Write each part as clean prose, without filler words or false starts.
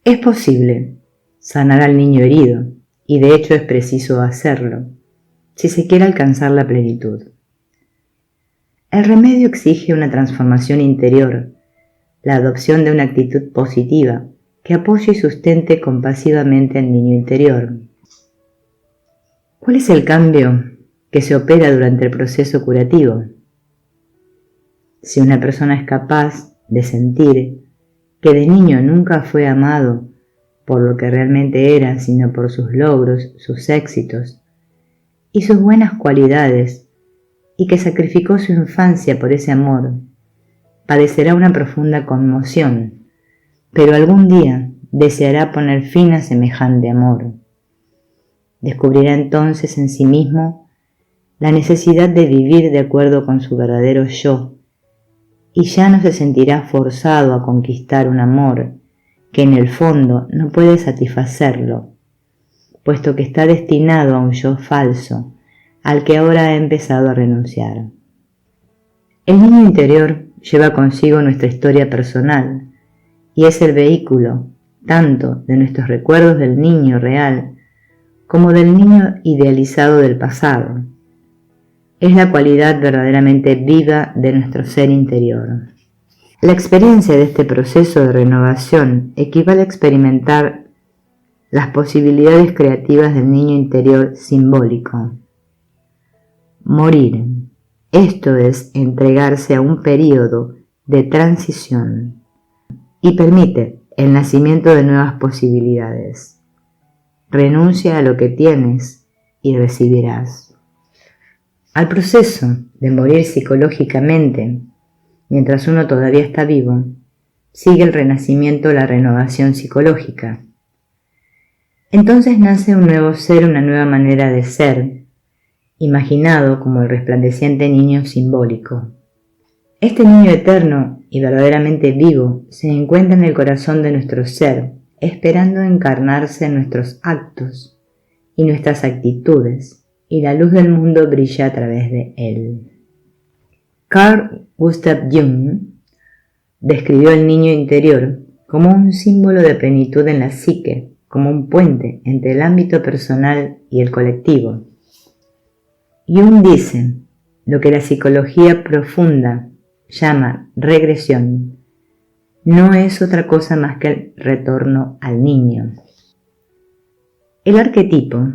Es posible sanar al niño herido, y de hecho es preciso hacerlo, si se quiere alcanzar la plenitud. El remedio exige una transformación interior, la adopción de una actitud positiva que apoye y sustente compasivamente al niño interior. ¿Cuál es el cambio que se opera durante el proceso curativo? Si una persona es capaz de sentir que de niño nunca fue amado por lo que realmente era, sino por sus logros, sus éxitos y sus buenas cualidades, y que sacrificó su infancia por ese amor, padecerá una profunda conmoción, pero algún día deseará poner fin a semejante amor. Descubrirá entonces en sí mismo la necesidad de vivir de acuerdo con su verdadero yo, y ya no se sentirá forzado a conquistar un amor que en el fondo no puede satisfacerlo, puesto que está destinado a un yo falso, al que ahora ha empezado a renunciar. El niño interior lleva consigo nuestra historia personal, y es el vehículo tanto de nuestros recuerdos del niño real como del niño idealizado del pasado. Es la cualidad verdaderamente viva de nuestro ser interior. La experiencia de este proceso de renovación equivale a experimentar las posibilidades creativas del niño interior simbólico. Morir, esto es entregarse a un período de transición, y permite el nacimiento de nuevas posibilidades. Renuncia a lo que tienes y recibirás. Al proceso de morir psicológicamente, mientras uno todavía está vivo, sigue el renacimiento, la renovación psicológica. Entonces nace un nuevo ser, una nueva manera de ser, imaginado como el resplandeciente niño simbólico. Este niño eterno y verdaderamente vivo se encuentra en el corazón de nuestro ser, esperando encarnarse en nuestros actos y nuestras actitudes, y la luz del mundo brilla a través de él. Carl Gustav Jung describió el niño interior como un símbolo de plenitud en la psique, como un puente entre el ámbito personal y el colectivo. Jung dice, lo que la psicología profunda llama regresión no es otra cosa más que el retorno al niño. El arquetipo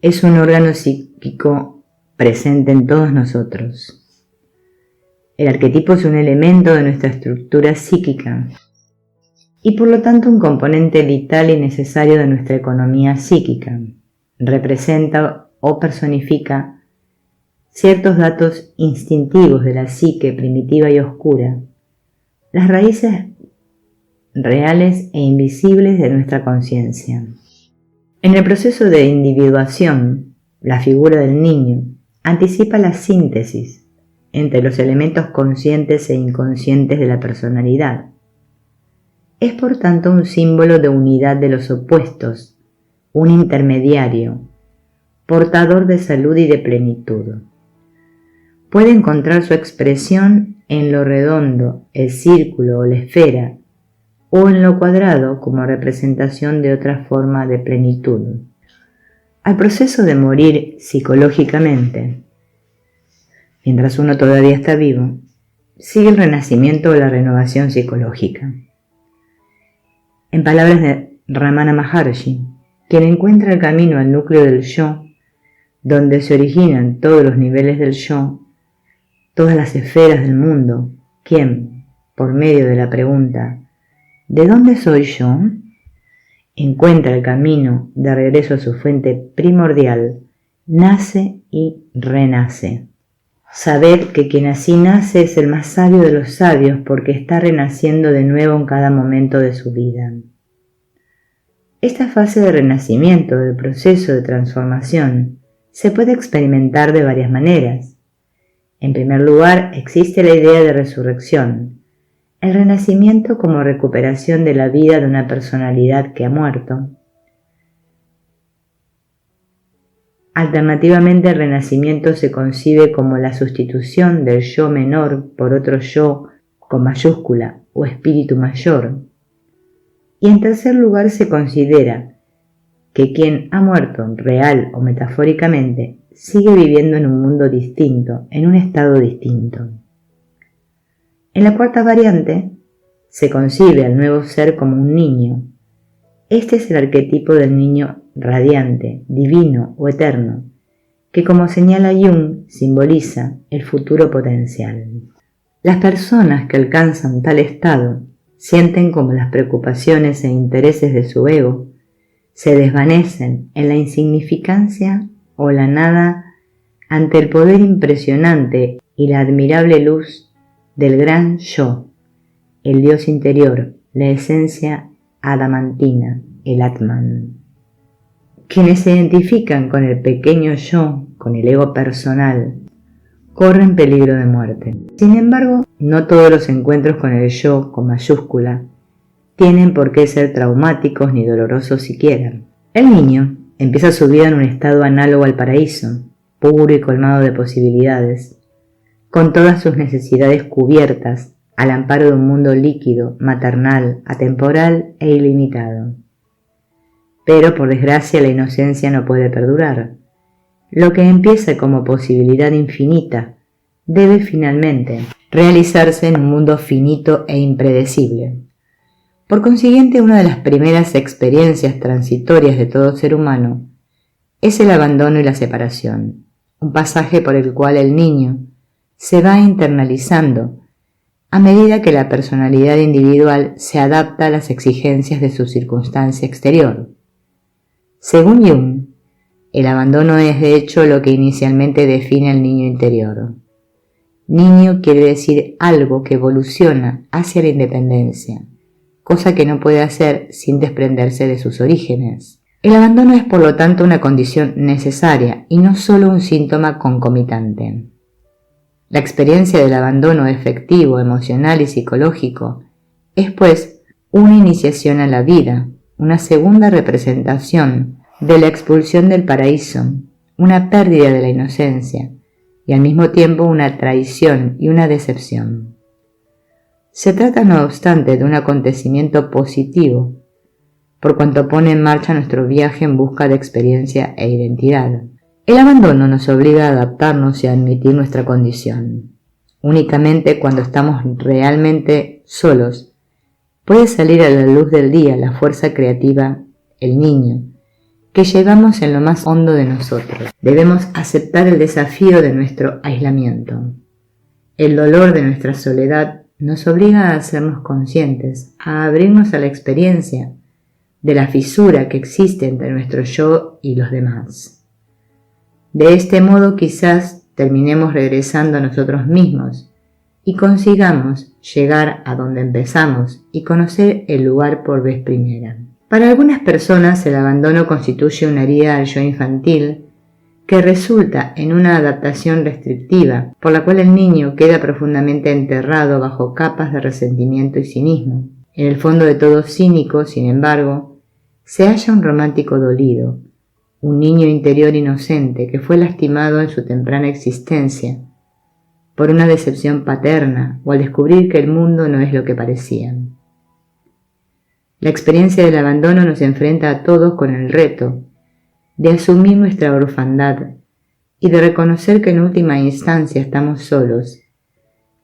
es un órgano psíquico presente en todos nosotros. El arquetipo es un elemento de nuestra estructura psíquica y por lo tanto un componente vital y necesario de nuestra economía psíquica. Representa o personifica ciertos datos instintivos de la psique primitiva y oscura, las raíces reales e invisibles de nuestra conciencia. En el proceso de individuación, la figura del niño anticipa la síntesis entre los elementos conscientes e inconscientes de la personalidad. Es por tanto un símbolo de unidad de los opuestos, un intermediario, portador de salud y de plenitud. Puede encontrar su expresión en lo redondo, el círculo o la esfera, o en lo cuadrado como representación de otra forma de plenitud. Al proceso de morir psicológicamente, mientras uno todavía está vivo, sigue el renacimiento o la renovación psicológica. En palabras de Ramana Maharshi, quien encuentra el camino al núcleo del yo, donde se originan todos los niveles del yo, todas las esferas del mundo, quien, por medio de la pregunta ¿de dónde soy yo?, encuentra el camino de regreso a su fuente primordial, nace y renace. Sabed que quien así nace es el más sabio de los sabios porque está renaciendo de nuevo en cada momento de su vida. Esta fase de renacimiento del proceso de transformación se puede experimentar de varias maneras. En primer lugar, existe la idea de resurrección, el renacimiento como recuperación de la vida de una personalidad que ha muerto. Alternativamente, el renacimiento se concibe como la sustitución del yo menor por otro yo con mayúscula o espíritu mayor. Y en tercer lugar se considera que quien ha muerto real o metafóricamente sigue viviendo en un mundo distinto, en un estado distinto. En la cuarta variante se concibe al nuevo ser como un niño. Este es el arquetipo del niño radiante, divino o eterno, que como señala Jung simboliza el futuro potencial. Las personas que alcanzan tal estado sienten como las preocupaciones e intereses de su ego se desvanecen en la insignificancia o la nada ante el poder impresionante y la admirable luz del gran yo, el Dios interior, la esencia adamantina, el Atman. Quienes se identifican con el pequeño yo, con el ego personal, corren peligro de muerte. Sin embargo, no todos los encuentros con el yo, con mayúscula, tienen por qué ser traumáticos ni dolorosos siquiera. El niño empieza su vida en un estado análogo al paraíso, puro y colmado de posibilidades, con todas sus necesidades cubiertas al amparo de un mundo líquido, maternal, atemporal e ilimitado. Pero por desgracia la inocencia no puede perdurar. Lo que empieza como posibilidad infinita debe finalmente realizarse en un mundo finito e impredecible. Por consiguiente, una de las primeras experiencias transitorias de todo ser humano es el abandono y la separación, un pasaje por el cual el niño se va internalizando a medida que la personalidad individual se adapta a las exigencias de su circunstancia exterior. Según Jung, el abandono es de hecho lo que inicialmente define al niño interior. Niño quiere decir algo que evoluciona hacia la independencia, cosa que no puede hacer sin desprenderse de sus orígenes. El abandono es por lo tanto una condición necesaria y no solo un síntoma concomitante. La experiencia del abandono efectivo, emocional y psicológico es pues una iniciación a la vida, una segunda representación de la expulsión del paraíso, una pérdida de la inocencia y al mismo tiempo una traición y una decepción. Se trata no obstante de un acontecimiento positivo, por cuanto pone en marcha nuestro viaje en busca de experiencia e identidad. El abandono nos obliga a adaptarnos y a admitir nuestra condición. Únicamente cuando estamos realmente solos puede salir a la luz del día la fuerza creativa, el niño, que llevamos en lo más hondo de nosotros. Debemos aceptar el desafío de nuestro aislamiento. El dolor de nuestra soledad nos obliga a hacernos conscientes, a abrirnos a la experiencia de la fisura que existe entre nuestro yo y los demás. De este modo quizás terminemos regresando a nosotros mismos y consigamos llegar a donde empezamos y conocer el lugar por vez primera. Para algunas personas el abandono constituye una herida al yo infantil que resulta en una adaptación restrictiva, por la cual el niño queda profundamente enterrado bajo capas de resentimiento y cinismo. En el fondo de todo cínico, sin embargo, se halla un romántico dolido, un niño interior inocente que fue lastimado en su temprana existencia por una decepción paterna o al descubrir que el mundo no es lo que parecía. La experiencia del abandono nos enfrenta a todos con el reto de asumir nuestra orfandad y de reconocer que en última instancia estamos solos,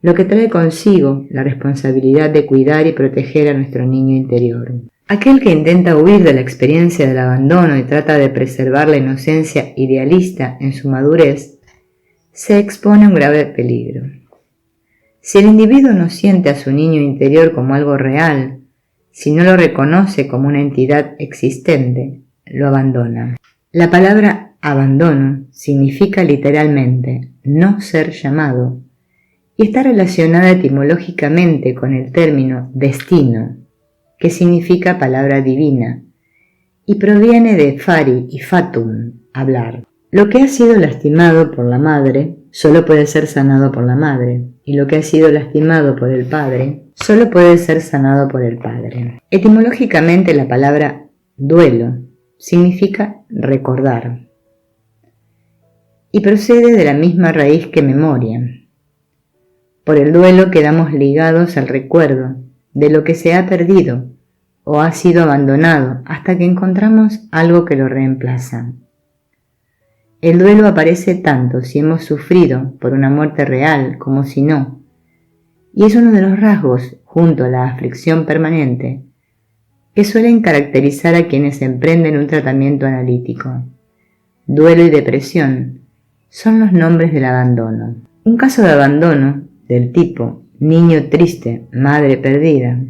lo que trae consigo la responsabilidad de cuidar y proteger a nuestro niño interior. Aquel que intenta huir de la experiencia del abandono y trata de preservar la inocencia idealista en su madurez, se expone a un grave peligro. Si el individuo no siente a su niño interior como algo real, si no lo reconoce como una entidad existente, lo abandona. La palabra abandono significa literalmente no ser llamado y está relacionada etimológicamente con el término destino, que significa palabra divina, y proviene de fari y fatum, hablar. Lo que ha sido lastimado por la madre solo puede ser sanado por la madre, y lo que ha sido lastimado por el padre solo puede ser sanado por el padre. Etimológicamente la palabra duelo significa recordar, y procede de la misma raíz que memoria. Por el duelo quedamos ligados al recuerdo de lo que se ha perdido, o ha sido abandonado hasta que encontramos algo que lo reemplaza. El duelo aparece tanto si hemos sufrido por una muerte real como si no, y es uno de los rasgos, junto a la aflicción permanente, que suelen caracterizar a quienes emprenden un tratamiento analítico. Duelo y depresión son los nombres del abandono. Un caso de abandono del tipo niño triste, madre perdida,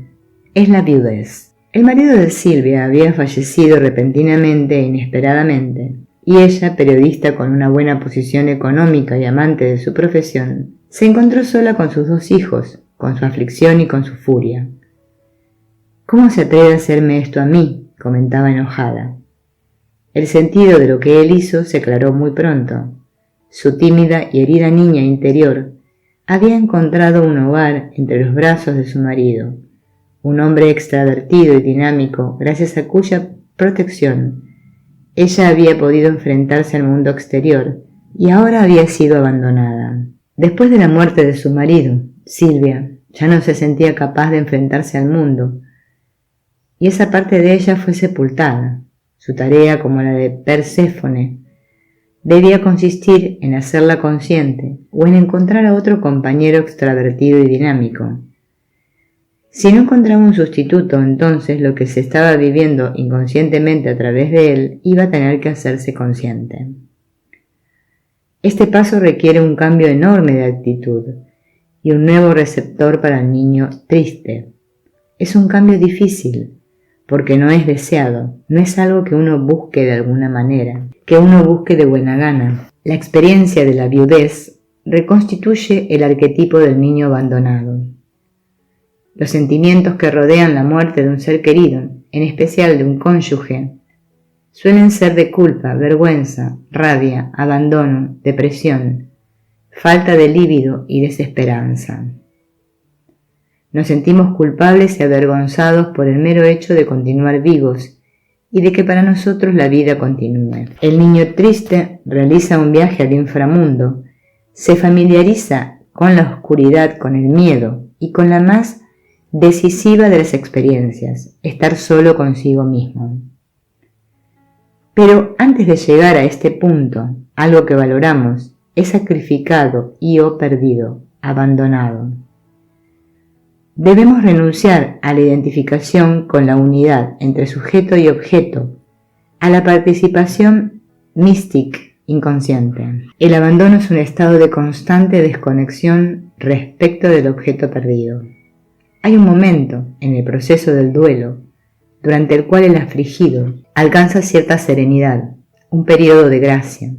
es la viudez. El marido de Silvia había fallecido repentinamente e inesperadamente, y ella, periodista con una buena posición económica y amante de su profesión, se encontró sola con sus 2 hijos, con su aflicción y con su furia. «¿Cómo se atreve a hacerme esto a mí?», comentaba enojada. El sentido de lo que él hizo se aclaró muy pronto. Su tímida y herida niña interior había encontrado un hogar entre los brazos de su marido, un hombre extravertido y dinámico, gracias a cuya protección ella había podido enfrentarse al mundo exterior y ahora había sido abandonada. Después de la muerte de su marido, Silvia ya no se sentía capaz de enfrentarse al mundo, y esa parte de ella fue sepultada. Su tarea, como la de Perséfone, debía consistir en hacerla consciente o en encontrar a otro compañero extravertido y dinámico. Si no encontraba un sustituto, entonces lo que se estaba viviendo inconscientemente a través de él iba a tener que hacerse consciente. Este paso requiere un cambio enorme de actitud y un nuevo receptor para el niño triste. Es un cambio difícil, porque no es deseado, no es algo que uno busque de alguna manera, que uno busque de buena gana. La experiencia de la viudez reconstituye el arquetipo del niño abandonado. Los sentimientos que rodean la muerte de un ser querido, en especial de un cónyuge, suelen ser de culpa, vergüenza, rabia, abandono, depresión, falta de líbido y desesperanza. Nos sentimos culpables y avergonzados por el mero hecho de continuar vivos y de que para nosotros la vida continúe. El niño triste realiza un viaje al inframundo, se familiariza con la oscuridad, con el miedo y con la más decisiva de las experiencias, estar solo consigo mismo. Pero antes de llegar a este punto, algo que valoramos es sacrificado y o perdido, abandonado. Debemos renunciar a la identificación con la unidad entre sujeto y objeto, a la participación mística inconsciente. El abandono es un estado de constante desconexión respecto del objeto perdido. Hay un momento en el proceso del duelo durante el cual el afligido alcanza cierta serenidad, un periodo de gracia.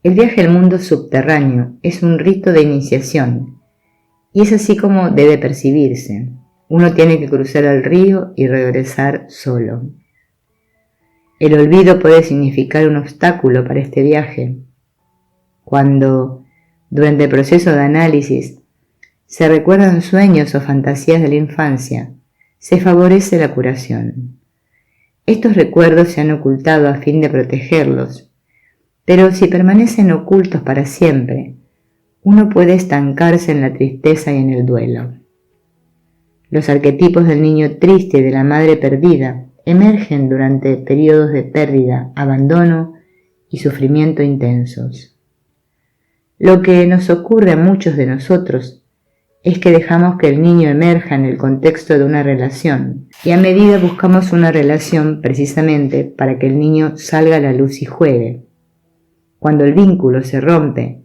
El viaje al mundo subterráneo es un rito de iniciación, y es así como debe percibirse. Uno tiene que cruzar el río y regresar solo. El olvido puede significar un obstáculo para este viaje. Cuando, durante el proceso de análisis, se recuerdan sueños o fantasías de la infancia, se favorece la curación. Estos recuerdos se han ocultado a fin de protegerlos, pero si permanecen ocultos para siempre, uno puede estancarse en la tristeza y en el duelo. Los arquetipos del niño triste y de la madre perdida emergen durante periodos de pérdida, abandono y sufrimiento intensos. Lo que nos ocurre a muchos de nosotros es que dejamos que el niño emerja en el contexto de una relación y a medida buscamos una relación precisamente para que el niño salga a la luz y juegue. Cuando el vínculo se rompe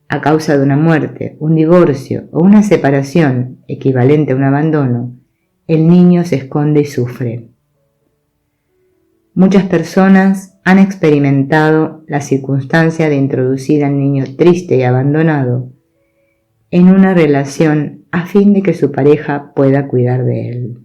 a causa de una muerte, un divorcio o una separación equivalente a un abandono, el niño se esconde y sufre. Muchas personas han experimentado la circunstancia de introducir al niño triste y abandonado en una relación a fin de que su pareja pueda cuidar de él.